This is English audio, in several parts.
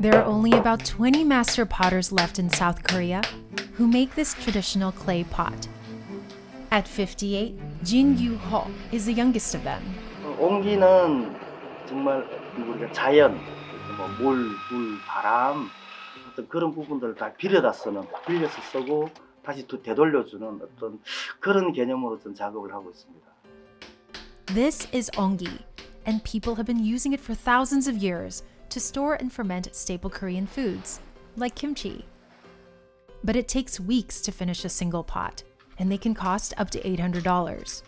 There are only about 20 master potters left in South Korea who make this traditional clay pot. At 58, Jin Yu-ho is the youngest of them. 옹기는 정말 우리가 자연, 뭐 물, 불, 바람 어떤 그런 부분들을 다 빌려서 쓰고 다시 되돌려주는 어떤 그런 개념으로 좀 작업을 하고 있습니다. This is onggi, and people have been using it for thousands of years to store and ferment staple Korean foods, like kimchi. But it takes weeks to finish a single pot, and they can cost up to $800.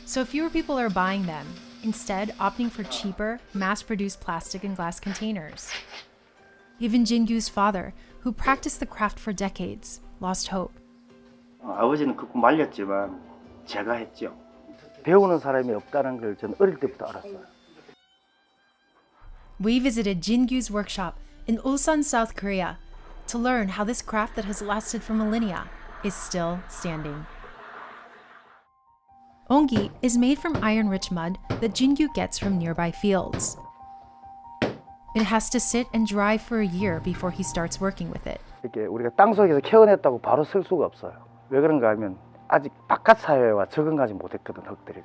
So fewer people are buying them, instead opting for cheaper, mass-produced plastic and glass containers. Even Jin-gyu's father, who practiced the craft for decades, lost hope. 아버지는 그 꿈 말렸지만 제가 했죠. 배우는 사람이 없다는 걸 저는 어릴 때부터 알았어요. We visited Jin-gyu's workshop in Ulsan, South Korea, to learn how this craft that has lasted for millennia is still standing. Onggi is made from iron-rich mud that Jin-gyu gets from nearby fields. It has to sit and dry for a year before he starts working with it. 이렇게 우리가 땅속에서 캐어냈다고 바로 쓸 수가 없어요. 왜 그런가 하면 아직 바깥 사회와 적응하지 못했거든, 흙들이.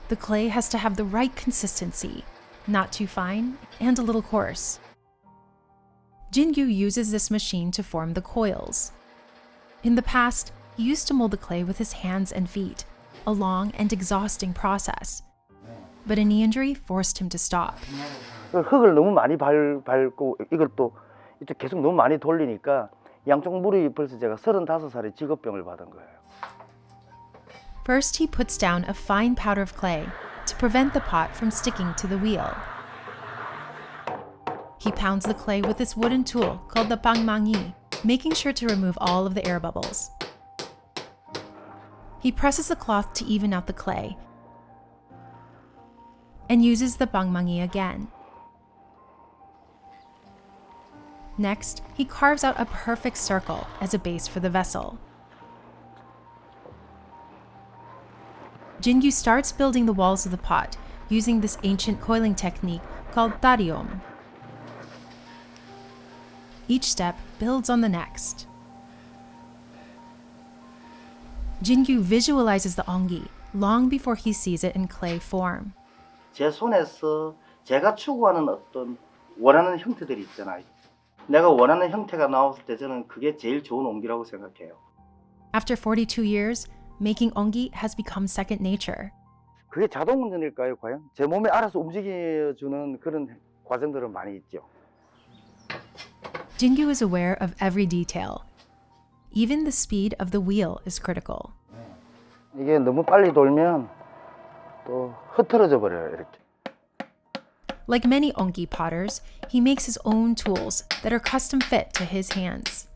The clay has to have the right consistency, not too fine and a little coarse. Jin-gyu uses this machine to form the coils. In the past, he used to mold the clay with his hands and feet, a long and exhausting process. But a knee injury forced him to stop. 흙을 너무 많이 밟고 이걸 또 이쪽 계속 너무 많이 돌리니까 양쪽 무릎이 벌써 제가 35살에 직업병을 받은 거예요. First, he puts down a fine powder of clay to prevent the pot from sticking to the wheel. He pounds the clay with this wooden tool called the bangmangi, making sure to remove all of the air bubbles. He presses the cloth to even out the clay and uses the bangmangi again. Next, he carves out a perfect circle as a base for the vessel. Jin-gyu starts building the walls of the pot using this ancient coiling technique called dariom. Each step builds on the next. Jin-gyu visualizes the onggi long before he sees it in clay form. 제 손에서 제가 추구하는 어떤 원하는 형태들이 있잖아요. 내가 원하는 형태가 나왔을 때 저는 그게 제일 좋은 옹기라고 생각해요. After 42 years, making onggi has become second nature. 그게 자동 운전일까요, 과연? 제 몸에 알아서 움직여주는 그런 과정들은 많이 있죠. Jin-gyu is aware of every detail. Even the speed of the wheel is critical. 이게 너무 빨리 돌면 또 흐트러져 버려요, 이렇게. Like many onggi potters, he makes his own tools that are custom fit to his hands.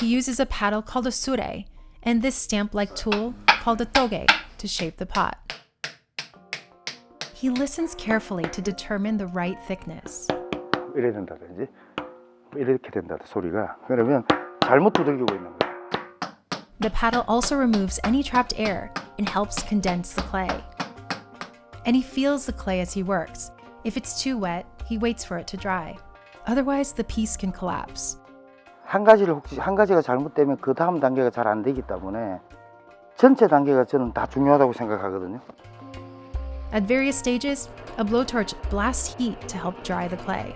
He uses a paddle called a sure and this stamp-like tool called a toge to shape the pot. He listens carefully to determine the right thickness. 이래야 된다든지 이렇게 된다 소리가 그러면 잘못 두들기고 있는 거예요. The paddle also removes any trapped air and helps condense the clay. And he feels the clay as he works. If it's too wet, he waits for it to dry. Otherwise, the piece can collapse. 한 가지가 잘못되면 그 다음 단계가 잘 안 되기 때문에 전체 단계가 저는 다 중요하다고 생각하거든요. At various stages, a blowtorch blasts heat to help dry the clay.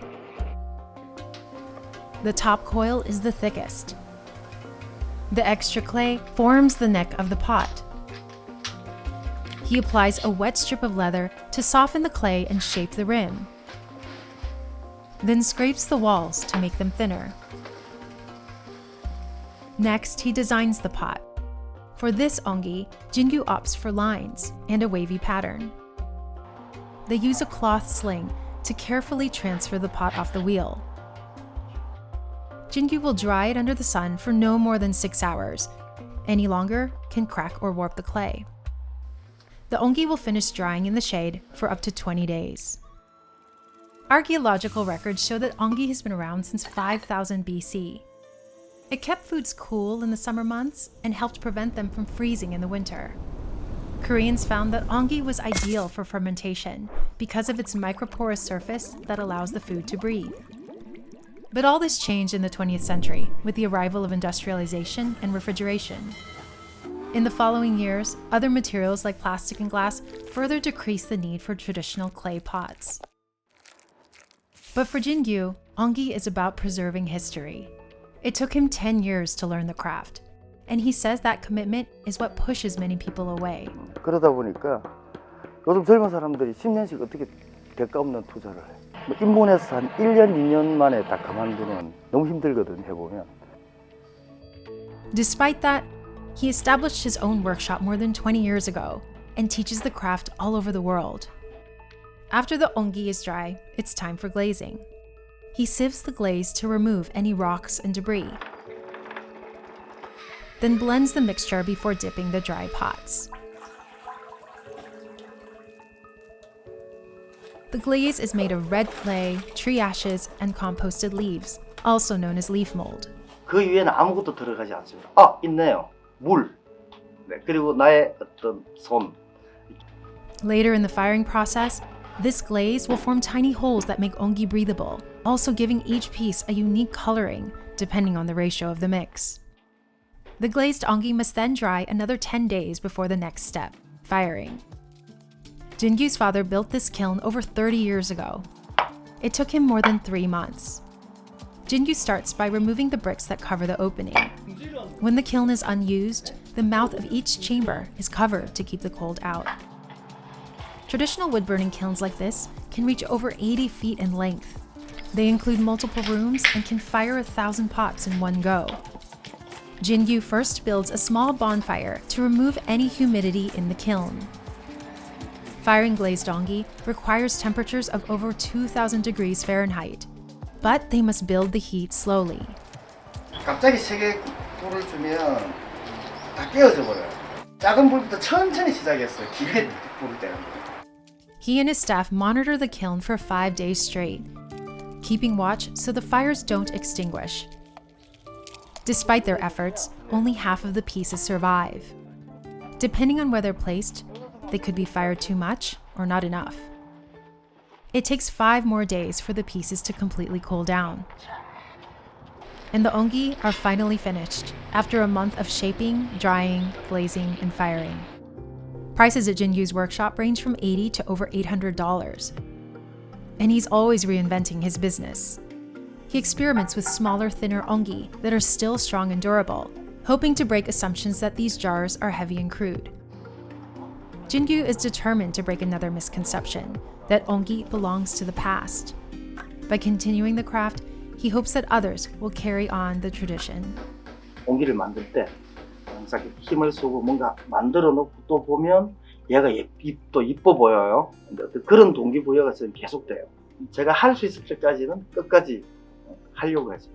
The top coil is the thickest. The extra clay forms the neck of the pot. He applies a wet strip of leather to soften the clay and shape the rim, then scrapes the walls to make them thinner. Next, he designs the pot. For this onggi, Jin-gyu opts for lines and a wavy pattern. They use a cloth sling to carefully transfer the pot off the wheel. Jin-gyu will dry it under the sun for no more than 6 hours. Any longer can crack or warp the clay. The onggi will finish drying in the shade for up to 20 days. Archaeological records show that onggi has been around since 5000 BC. It kept foods cool in the summer months and helped prevent them from freezing in the winter. Koreans found that onggi was ideal for fermentation because of its microporous surface that allows the food to breathe. But all this changed in the 20th century with the arrival of industrialization and refrigeration. In the following years, other materials like plastic and glass further decreased the need for traditional clay pots. But for Jin-gyu, onggi is about preserving history. It took him 10 years to learn the craft, and he says that commitment is what pushes many people away. 그러다 보니까 요즘 젊은 사람들이 10년씩 어떻게 대가 없는 투자를 해. 뭐 입문해서 한 1년, 2년 만에 다 그만두는 너무 힘들거든 해보면. Despite that, he established his own workshop more than 20 years ago and teaches the craft all over the world. After the onggi is dry, it's time for glazing. He sieves the glaze to remove any rocks and debris, then blends the mixture before dipping the dry pots. The glaze is made of red clay, tree ashes, and composted leaves, also known as leaf mold. 그 위에는 아무것도 들어가지 않습니다. 아, 있네요. 물. 네, 그리고 나의 어떤 손. Later in the firing process, this glaze will form tiny holes that make onggi breathable, also giving each piece a unique coloring depending on the ratio of the mix. The glazed onggi must then dry another 10 days before the next step, firing. Jin-gyu's father built this kiln over 30 years ago. It took him more than 3 months. Jin-gyu starts by removing the bricks that cover the opening. When the kiln is unused, the mouth of each chamber is covered to keep the cold out. Traditional wood-burning kilns like this can reach over 80 feet in length. They include multiple rooms and can fire 1,000 pots in one go. Jin-gyu first builds a small bonfire to remove any humidity in the kiln. Firing glazed onggi requires temperatures of over 2,000 degrees Fahrenheit, but they must build the heat slowly. 갑자기 세게 불을 주면 다 깨어져 버려요. 작은 불부터 천천히 시작했어요. 길게 불을 때는 거예요. He and his staff monitor the kiln for 5 days straight, keeping watch so the fires don't extinguish. Despite their efforts, only half of the pieces survive. Depending on where they're placed, they could be fired too much or not enough. It takes 5 more days for the pieces to completely cool down. And the onggi are finally finished after a month of shaping, drying, glazing, and firing. Prices at Jin-gyu's workshop range from $80 to over $800. And he's always reinventing his business. He experiments with smaller, thinner onggi that are still strong and durable, hoping to break assumptions that these jars are heavy and crude. Jin-gyu is determined to break another misconception, that onggi belongs to the past. By continuing the craft, he hopes that others will carry on the tradition. 옹기를 만들 때 항상 힘을 쏘고 뭔가 만들어 놓고 또 보면 얘가 또 이뻐 보여요. 근데 어떤 그런 동기부여가 저는 계속돼요. 제가 할 수 있을 때까지는 끝까지 하려고 하죠.